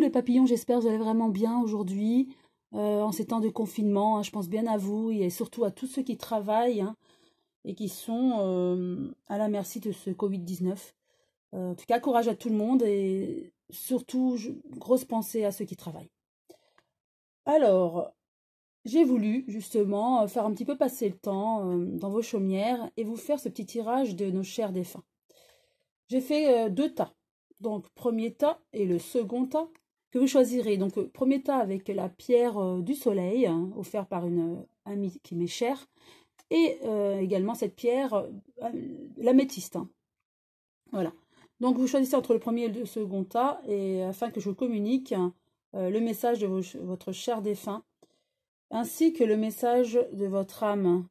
les papillons, j'espère que vous allez vraiment bien aujourd'hui, en ces temps de confinement, hein, je pense bien à vous et surtout à tous ceux qui travaillent, hein, et qui sont à la merci de ce Covid-19. En tout cas, courage à tout le monde et surtout, grosse pensée à ceux qui travaillent. Alors, j'ai voulu justement faire un petit peu passer le temps dans vos chaumières et vous faire ce petit tirage de nos chers défunts. J'ai fait deux tas. Donc, premier tas et le second tas que vous choisirez. Donc, premier tas avec la pierre du soleil, hein, offert par une amie qui m'est chère. Et également cette pierre, l'améthyste. Hein. Voilà. Donc, vous choisissez entre le premier et le second tas, et afin que je vous communique le message de votre cher défunt, ainsi que le message de votre âme.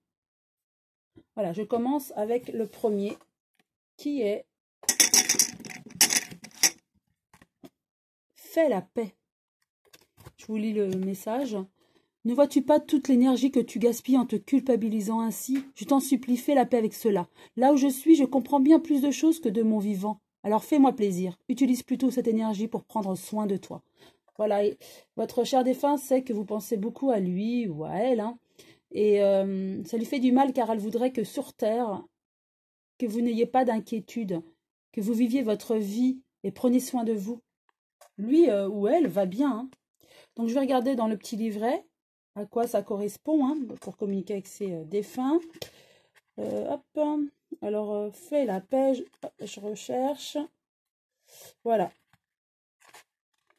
Voilà, je commence avec le premier, qui est « Fais la paix ». Je vous lis le message. « Ne vois-tu pas toute l'énergie que tu gaspilles en te culpabilisant ainsi? Je t'en supplie, fais la paix avec cela. Là où je suis, je comprends bien plus de choses que de mon vivant. Alors fais-moi plaisir. Utilise plutôt cette énergie pour prendre soin de toi. » Voilà, et votre cher défunt sait que vous pensez beaucoup à lui ou à elle, hein, et ça lui fait du mal car elle voudrait que sur Terre, que vous n'ayez pas d'inquiétude, que vous viviez votre vie et preniez soin de vous. Lui ou elle va bien. Hein. Donc je vais regarder dans le petit livret à quoi ça correspond, hein, pour communiquer avec ses défunts. Hop, alors fais la paix, je recherche. Voilà.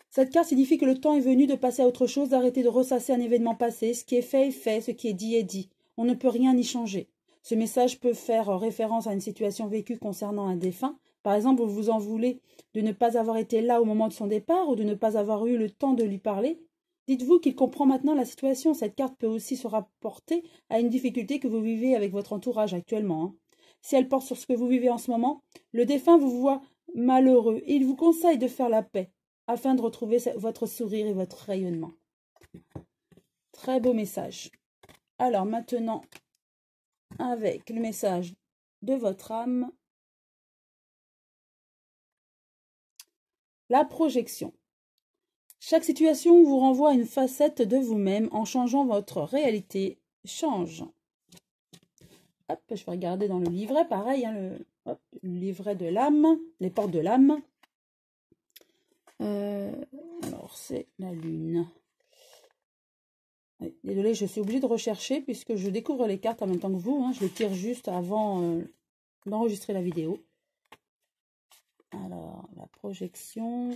Cette carte signifie que le temps est venu de passer à autre chose, d'arrêter de ressasser un événement passé. Ce qui est fait, ce qui est dit est dit. On ne peut rien y changer. Ce message peut faire référence à une situation vécue concernant un défunt. Par exemple, vous vous en voulez de ne pas avoir été là au moment de son départ ou de ne pas avoir eu le temps de lui parler. Dites-vous qu'il comprend maintenant la situation. Cette carte peut aussi se rapporter à une difficulté que vous vivez avec votre entourage actuellement. Hein. Si elle porte sur ce que vous vivez en ce moment, le défunt vous voit malheureux et il vous conseille de faire la paix afin de retrouver votre sourire et votre rayonnement. Très beau message. Alors maintenant, avec le message de votre âme, la projection. Chaque situation vous renvoie à une facette de vous-même. En changeant votre réalité, change. Hop, je vais regarder dans le livret, pareil, hein, le livret de l'âme, les portes de l'âme. Alors, c'est la lune. Désolée, je suis obligée de rechercher puisque je découvre les cartes en même temps que vous. Hein, je les tire juste avant d'enregistrer la vidéo. Alors, la projection.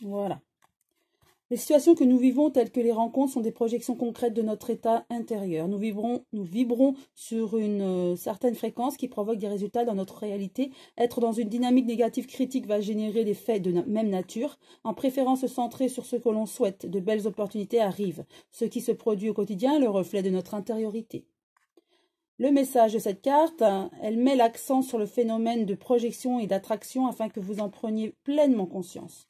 Voilà. Les situations que nous vivons, telles que les rencontres, sont des projections concrètes de notre état intérieur. Nous vibrons sur une certaine fréquence qui provoque des résultats dans notre réalité. Être dans une dynamique négative critique va générer des faits de même nature. En préférant se centrer sur ce que l'on souhaite, de belles opportunités arrivent. Ce qui se produit au quotidien est le reflet de notre intériorité. Le message de cette carte, elle met l'accent sur le phénomène de projection et d'attraction afin que vous en preniez pleinement conscience.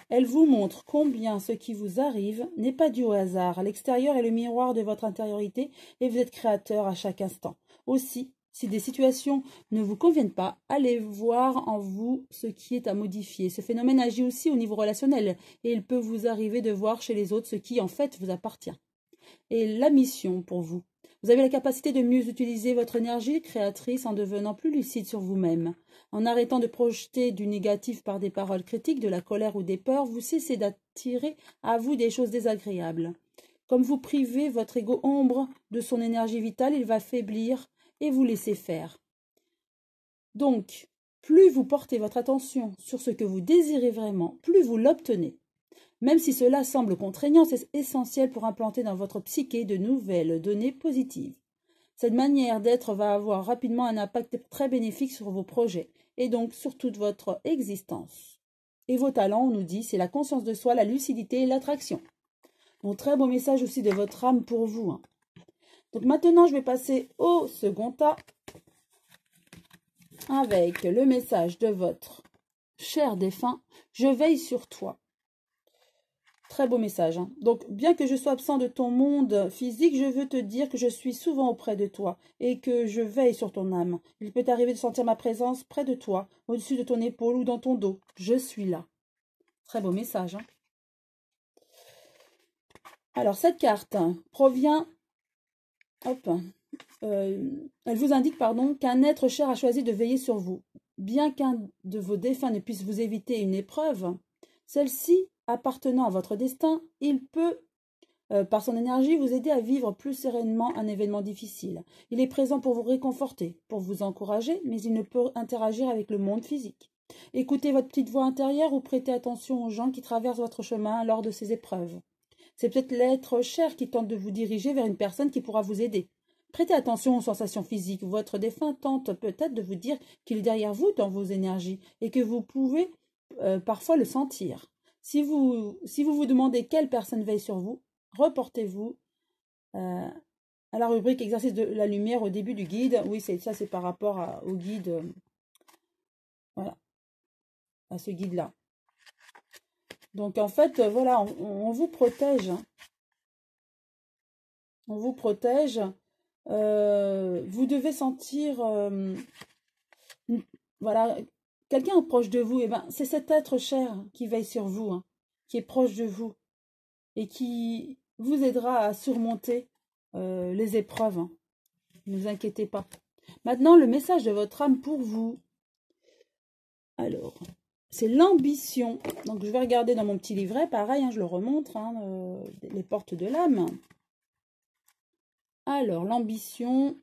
Elle vous montre combien ce qui vous arrive n'est pas dû au hasard. L'extérieur est le miroir de votre intériorité et vous êtes créateur à chaque instant. Aussi, si des situations ne vous conviennent pas, allez voir en vous ce qui est à modifier. Ce phénomène agit aussi au niveau relationnel et il peut vous arriver de voir chez les autres ce qui en fait vous appartient. Et la mission pour vous. Vous avez la capacité de mieux utiliser votre énergie créatrice en devenant plus lucide sur vous-même. En arrêtant de projeter du négatif par des paroles critiques, de la colère ou des peurs, vous cessez d'attirer à vous des choses désagréables. Comme vous privez votre ego ombre de son énergie vitale, il va faiblir et vous laisser faire. Donc, plus vous portez votre attention sur ce que vous désirez vraiment, plus vous l'obtenez. Même si cela semble contraignant, c'est essentiel pour implanter dans votre psyché de nouvelles données positives. Cette manière d'être va avoir rapidement un impact très bénéfique sur vos projets et donc sur toute votre existence. Et vos talents, on nous dit, c'est la conscience de soi, la lucidité et l'attraction. Donc très beau message aussi de votre âme pour vous. Hein. Donc maintenant, je vais passer au second tas avec le message de votre cher défunt. Je veille sur toi. Très beau message, hein. Donc, bien que je sois absent de ton monde physique, je veux te dire que je suis souvent auprès de toi et que je veille sur ton âme. Il peut t'arriver de sentir ma présence près de toi, au-dessus de ton épaule ou dans ton dos. Je suis là. Très beau message, hein. Alors, cette carte provient... Hop, elle vous indique, pardon, qu'un être cher a choisi de veiller sur vous. Bien qu'un de vos défunts ne puisse vous éviter une épreuve, celle-ci, appartenant à votre destin, il peut, par son énergie, vous aider à vivre plus sereinement un événement difficile. Il est présent pour vous réconforter, pour vous encourager, mais il ne peut interagir avec le monde physique. Écoutez votre petite voix intérieure ou prêtez attention aux gens qui traversent votre chemin lors de ces épreuves. C'est peut-être l'être cher qui tente de vous diriger vers une personne qui pourra vous aider. Prêtez attention aux sensations physiques. Votre défunt tente peut-être de vous dire qu'il est derrière vous dans vos énergies et que vous pouvez parfois le sentir. Si vous vous demandez quelle personne veille sur vous, reportez-vous à la rubrique exercice de la lumière au début du guide. Oui, c'est par rapport au guide, voilà, à ce guide-là. Donc en fait, voilà, on vous protège, hein. On vous protège. Vous devez sentir, voilà, quelqu'un proche de vous. Et ben, c'est cet être cher qui veille sur vous, hein, qui est proche de vous et qui vous aidera à surmonter les épreuves, hein. Ne vous inquiétez pas. Maintenant, le message de votre âme pour vous. Alors, c'est l'ambition. Donc, je vais regarder dans mon petit livret. Pareil, hein, je le remontre, hein, les portes de l'âme. Alors, l'ambition,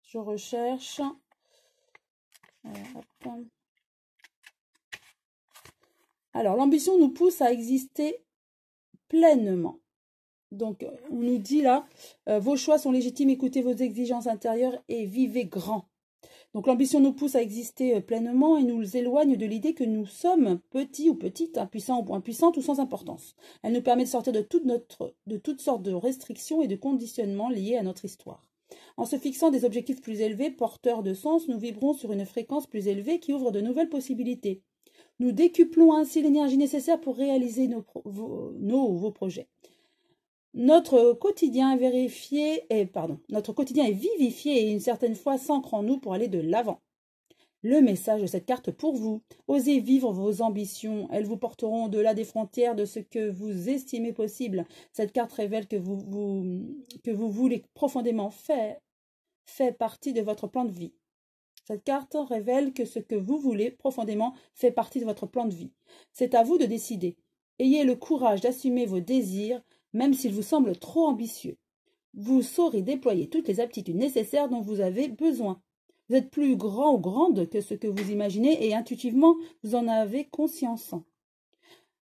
je recherche. Alors, l'ambition nous pousse à exister pleinement. Donc, on nous dit là, vos choix sont légitimes, écoutez vos exigences intérieures et vivez grand. Donc, l'ambition nous pousse à exister pleinement et nous éloigne de l'idée que nous sommes petits ou petites, impuissants ou impuissantes ou sans importance. Elle nous permet de sortir de toutes sortes de restrictions et de conditionnements liés à notre histoire. En se fixant des objectifs plus élevés, porteurs de sens, nous vibrons sur une fréquence plus élevée qui ouvre de nouvelles possibilités. Nous décuplons ainsi l'énergie nécessaire pour réaliser vos projets. Notre quotidien est vivifié et une certaine foi s'ancre en nous pour aller de l'avant. Le message de cette carte pour vous: osez vivre vos ambitions, elles vous porteront au-delà des frontières de ce que vous estimez possible. Cette carte révèle que vous voulez profondément fait partie de votre plan de vie. Cette carte révèle que ce que vous voulez profondément fait partie de votre plan de vie. C'est à vous de décider. Ayez le courage d'assumer vos désirs, même s'ils vous semblent trop ambitieux. Vous saurez déployer toutes les aptitudes nécessaires dont vous avez besoin. Vous êtes plus grand ou grande que ce que vous imaginez et intuitivement, vous en avez conscience.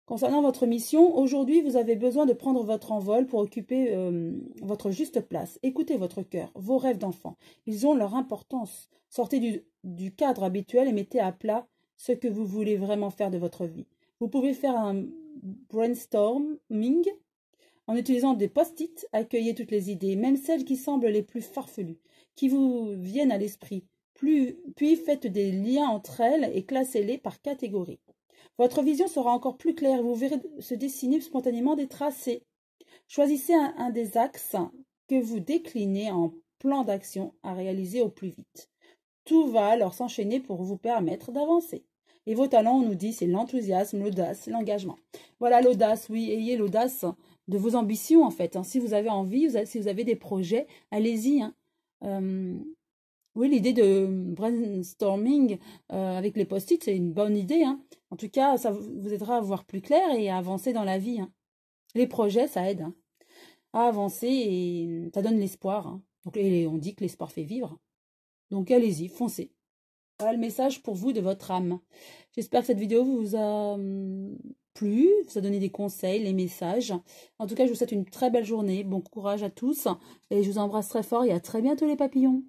Concernant votre mission, aujourd'hui, vous avez besoin de prendre votre envol pour occuper votre juste place. Écoutez votre cœur, vos rêves d'enfant. Ils ont leur importance. Sortez du cadre habituel et mettez à plat ce que vous voulez vraiment faire de votre vie. Vous pouvez faire un brainstorming en utilisant des post-it. Accueillez toutes les idées, même celles qui semblent les plus farfelues, qui vous viennent à l'esprit. Puis faites des liens entre elles et classez-les par catégorie. Votre vision sera encore plus claire. Vous verrez se dessiner spontanément des tracés. Choisissez un des axes que vous déclinez en plan d'action à réaliser au plus vite. Tout va alors s'enchaîner pour vous permettre d'avancer. Et vos talents, on nous dit, c'est l'enthousiasme, l'audace, l'engagement. Voilà, l'audace, oui, ayez l'audace de vos ambitions, en fait. Si vous avez envie, si vous avez des projets, allez-y. Oui, l'idée de brainstorming avec les post-it, c'est une bonne idée. En tout cas, ça vous aidera à voir plus clair et à avancer dans la vie. Les projets, ça aide à avancer et ça donne l'espoir. Donc, on dit que l'espoir fait vivre. Donc, allez-y, foncez. Voilà le message pour vous de votre âme. J'espère que cette vidéo vous a plu, vous a donné des conseils, les messages. En tout cas, je vous souhaite une très belle journée. Bon courage à tous et je vous embrasse très fort et à très bientôt les papillons.